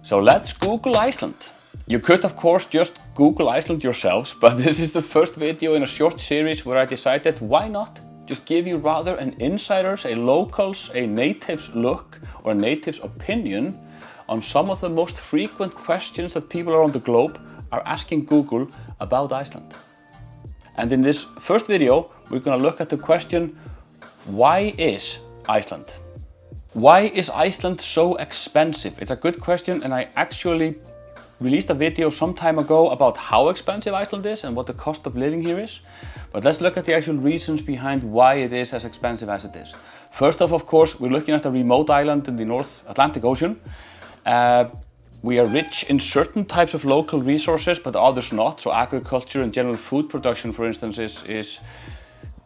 So let's Google Iceland. You could of course just Google Iceland yourselves, but this is the first video in a short series where I decided why not just give you rather an insider's, a local's, a native's look or a native's opinion on some of the most frequent questions that people around the globe are asking Google about Iceland. And in this first video, we're going to look at the question, why is Iceland? Why is Iceland so expensive? It's a good question, and I actually released a video some time ago about how expensive Iceland is and what the cost of living here is. But let's look at the actual reasons behind why it is as expensive as it is. First off, of course, we're looking at a remote island in the North Atlantic Ocean. We are rich in certain types of local resources, but others not. So agriculture and general food production, for instance, is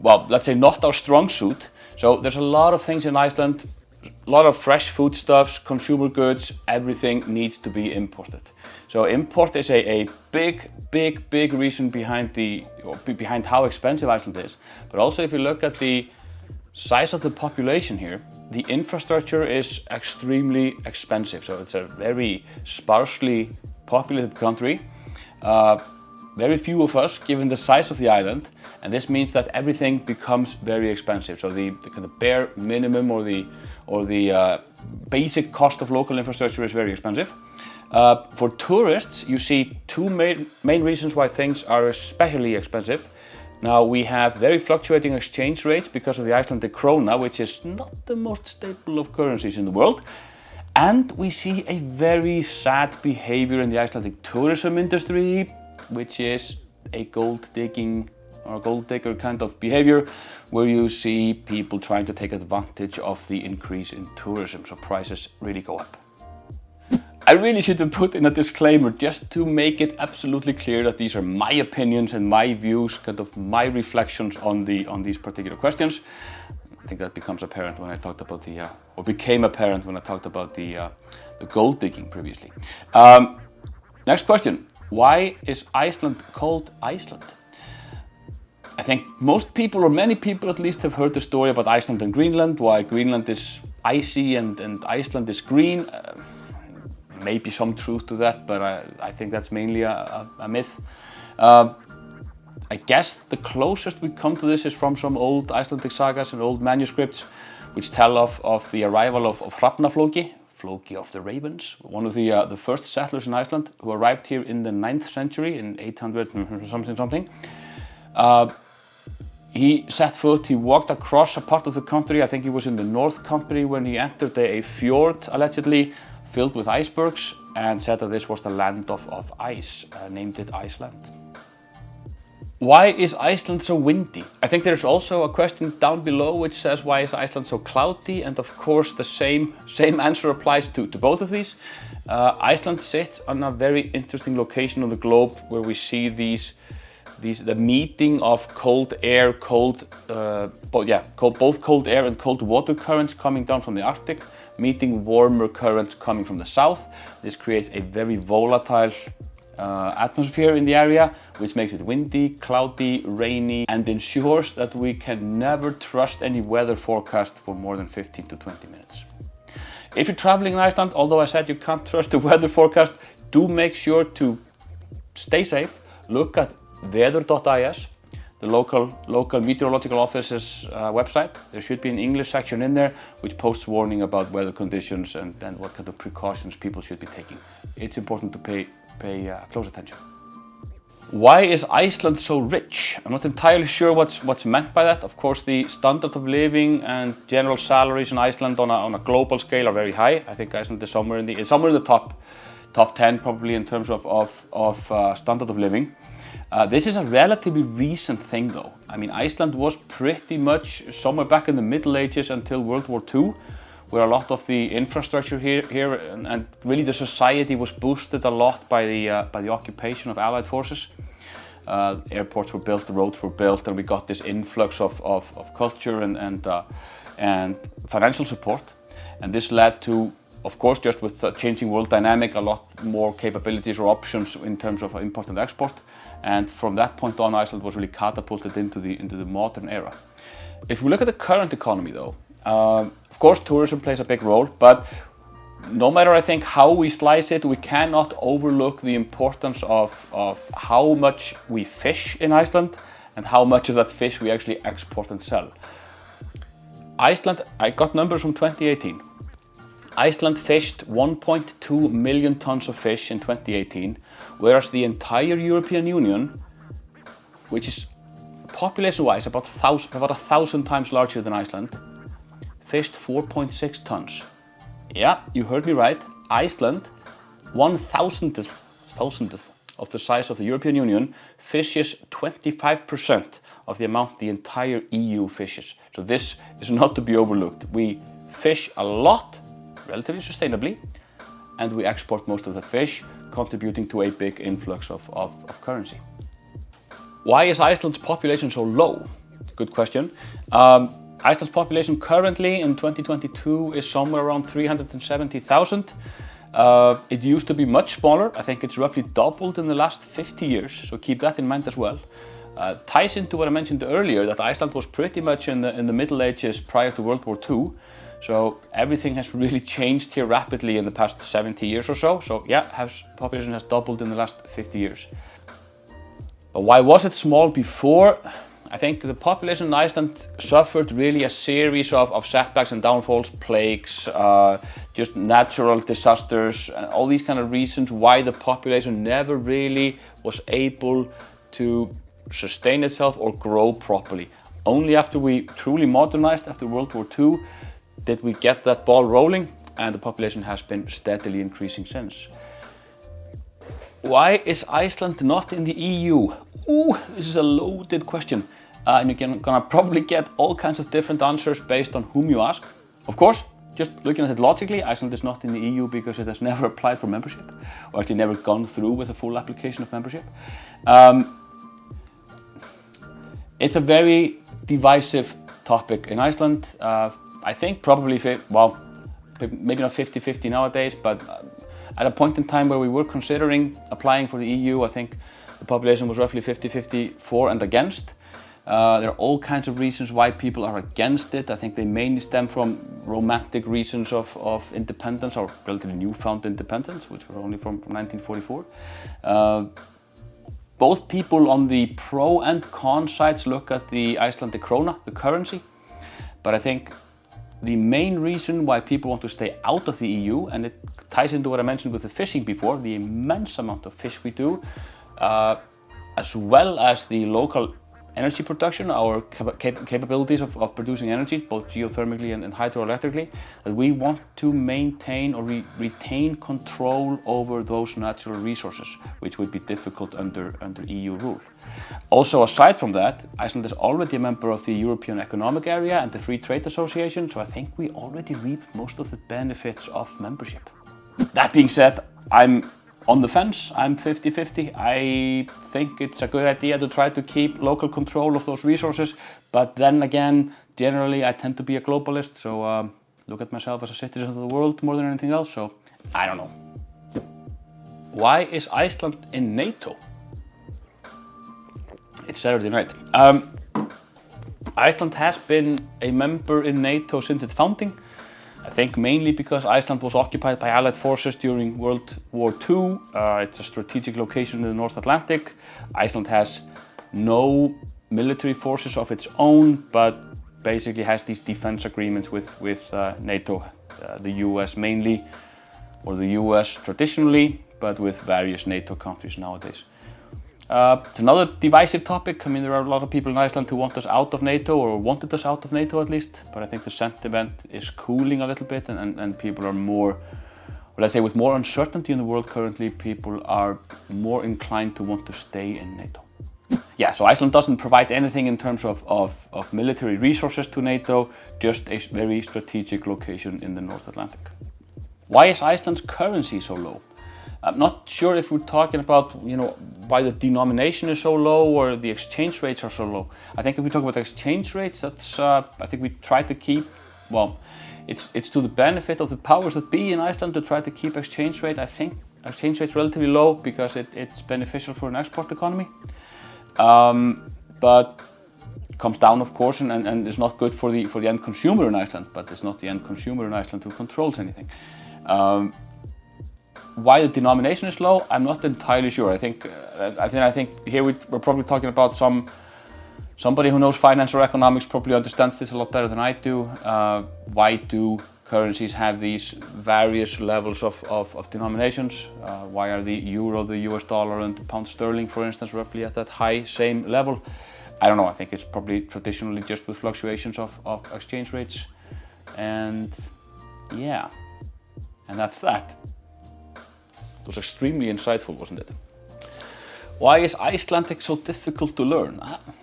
well, let's say not our strong suit. So there's a lot of things in Iceland, a lot of fresh foodstuffs, consumer goods, everything needs to be imported. So import is a big reason behind how expensive Iceland is. But also if you look at the size of the population here, the infrastructure is extremely expensive. So it's a very sparsely populated country. Very few of us, given the size of the island, and this means that everything becomes very expensive. So the kind of bare minimum or the basic cost of local infrastructure is very expensive. For tourists, you see two main reasons why things are especially expensive. Now we have very fluctuating exchange rates because of the Icelandic krona, which is not the most stable of currencies in the world. And we see a very sad behavior in the Icelandic tourism industry, which is a gold digging or gold digger kind of behavior, where you see people trying to take advantage of the increase in tourism, so prices really go up. I really should have put in a disclaimer just to make it absolutely clear that these are my opinions and my views, kind of my reflections on these particular questions. I think that becomes apparent when I talked about or became apparent when I talked about the gold digging previously. Next question. Why is Iceland called Iceland? I think most people, or many people at least, have heard the story about Iceland and Greenland, why Greenland is icy and Iceland is green. Maybe some truth to that, but I think that's mainly a myth. I guess the closest we come to this is from some old Icelandic sagas and old manuscripts, which tell of the arrival of Hrafnafloki, Floki of the Ravens, one of the first settlers in Iceland, who arrived here in the 9th century in 800 something. He set foot, he walked across a part of the country. I think he was in the North Country when he entered a fjord, allegedly filled with icebergs, and said that this was the land of ice, named it Iceland. Why is Iceland so windy? I think there's also a question down below which says, why is Iceland so cloudy? And of course the same answer applies to both of these. Iceland sits on a very interesting location on the globe where we see the meeting of cold air, both cold air and cold water currents coming down from the Arctic, meeting warmer currents coming from the south. This creates a very volatile atmosphere in the area, which makes it windy, cloudy, rainy, and ensures that we can never trust any weather forecast for more than 15 to 20 minutes. If you're traveling in Iceland, although I said you can't trust the weather forecast, do make sure to stay safe. Look at weather.is, the local meteorological office's website. There should be an English section in there which posts warning about weather conditions and what kind of precautions people should be taking. It's important to pay close attention. Why is Iceland so rich? I'm not entirely sure what's meant by that. Of course, the standard of living and general salaries in Iceland on a global scale are very high. I think Iceland is somewhere in the top 10 probably in terms of standard of living. This is a relatively recent thing though. I mean, Iceland was pretty much somewhere back in the Middle Ages until World War II, where a lot of the infrastructure here and really the society was boosted a lot by the occupation of Allied forces. Airports were built, the roads were built, and we got this influx of culture and financial support. And this led to, of course, just with the changing world dynamic, a lot more capabilities or options in terms of import and export. And from that point on, Iceland was really catapulted into the modern era. If we look at the current economy though, of course tourism plays a big role, but no matter, I think, how we slice it, we cannot overlook the importance of how much we fish in Iceland and how much of that fish we actually export and sell. Iceland, I got numbers from 2018. Iceland fished 1.2 million tons of fish in 2018, whereas the entire European Union, which is population-wise about 1,000 times larger than Iceland, fished 4.6 tons. Yeah, you heard me right. Iceland, 1,000th of the size of the European Union, fishes 25% of the amount the entire EU fishes. So this is not to be overlooked. We fish a lot, relatively sustainably, and we export most of that fish, contributing to a big influx of currency. Why is Iceland's population so low? Good question. Iceland's population currently in 2022 is somewhere around 370,000. It used to be much smaller. I think it's roughly doubled in the last 50 years, so keep that in mind as well. Ties into what I mentioned earlier, that Iceland was pretty much in the Middle Ages prior to World War II. So everything has really changed here rapidly in the past 70 years or so. So yeah, population has doubled in the last 50 years. But why was it small before? I think the population in Iceland suffered really a series of setbacks and downfalls, plagues, just natural disasters, and all these kind of reasons why the population never really was able to sustain itself or grow properly. Only after we truly modernized after World War II did we get that ball rolling, and the population has been steadily increasing since. Why is Iceland not in the EU? Ooh, this is a loaded question. And you're gonna probably get all kinds of different answers based on whom you ask. Of course, just looking at it logically, Iceland is not in the EU because it has never applied for membership, or actually never gone through with a full application of membership. It's a very divisive topic in Iceland. I think probably, well, maybe not 50-50 nowadays, but at a point in time where we were considering applying for the EU, I think the population was roughly 50-50 for and against. There are all kinds of reasons why people are against it. I think they mainly stem from romantic reasons of independence, or relatively newfound independence, which were only from 1944. Both people on the pro and con sides look at the Icelandic krona, the currency, but I think the main reason why people want to stay out of the EU, and it ties into what I mentioned with the fishing before, the immense amount of fish we do, as well as the local energy production, our capabilities of producing energy, both geothermally and hydroelectrically, that we want to maintain or retain control over those natural resources, which would be difficult under EU rule. Also, aside from that, Iceland is already a member of the European Economic Area and the Free Trade Association, so I think we already reap most of the benefits of membership. That being said, I'm on the fence. I'm 50-50. I think it's a good idea to try to keep local control of those resources, but then again, generally I tend to be a globalist, so look at myself as a citizen of the world more than anything else, so I don't know. Why is Iceland in NATO? It's Saturday night. Iceland has been a member in NATO since its founding. I think mainly because Iceland was occupied by Allied forces during World War II. It's a strategic location in the North Atlantic. Iceland has no military forces of its own, but basically has these defense agreements with NATO, the US mainly, or the US traditionally, but with various NATO countries nowadays. It's another divisive topic. I mean, there are a lot of people in Iceland who want us out of NATO, or wanted us out of NATO at least, but I think the sentiment is cooling a little bit, and people are more, well, let's say with more uncertainty in the world currently, people are more inclined to want to stay in NATO. Yeah, so Iceland doesn't provide anything in terms of military resources to NATO, just a very strategic location in the North Atlantic. Why is Iceland's currency so low? I'm not sure if we're talking about, why the denomination is so low or the exchange rates are so low. I think if we talk about exchange rates, that's, I think we try to keep, well, it's to the benefit of the powers that be in Iceland to try to keep exchange rate. I think exchange rate's relatively low because it's beneficial for an export economy. But it comes down, of course, and is not good for the end consumer in Iceland, but it's not the end consumer in Iceland who controls anything. Why the denomination is low, I'm not entirely sure. I think here we're probably talking about somebody who knows finance or economics probably understands this a lot better than I do. Why do currencies have these various levels of denominations? Why are the euro, the US dollar, and the pound sterling, for instance, roughly at that high same level? I don't know. I think it's probably traditionally just with fluctuations of exchange rates, and yeah, and that's that. It was extremely insightful, wasn't it? Why is Icelandic so difficult to learn?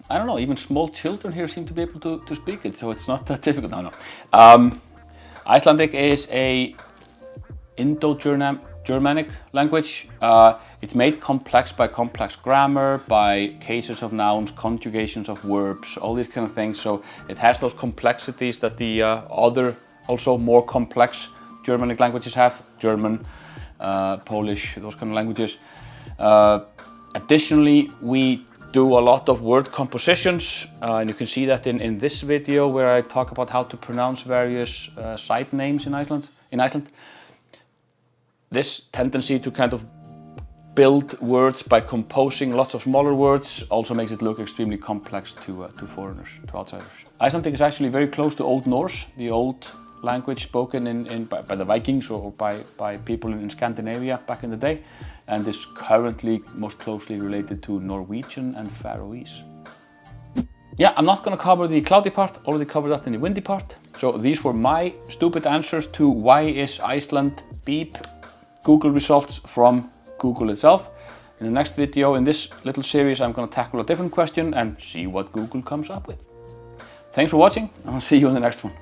I don't know, even small children here seem to be able to speak it, so it's not that difficult. No. Icelandic is a Indo-Germanic language. It's made complex by complex grammar, by cases of nouns, conjugations of verbs, all these kind of things. So it has those complexities that the other, also more complex Germanic languages have. German, Polish, those kind of languages. Additionally, we do a lot of word compositions, and you can see that in this video where I talk about how to pronounce various site names in Iceland. This tendency to kind of build words by composing lots of smaller words also makes it look extremely complex to foreigners, to outsiders. Icelandic is actually very close to Old Norse, the old language spoken by the Vikings or by people in Scandinavia back in the day, and is currently most closely related to Norwegian and Faroese. Yeah, I'm not going to cover the cloudy part, already covered that in the windy part. So these were my stupid answers to why is Iceland beep Google results from Google itself. In the next video, in this little series, I'm going to tackle a different question and see what Google comes up with. Thanks for watching, and I'll see you in the next one.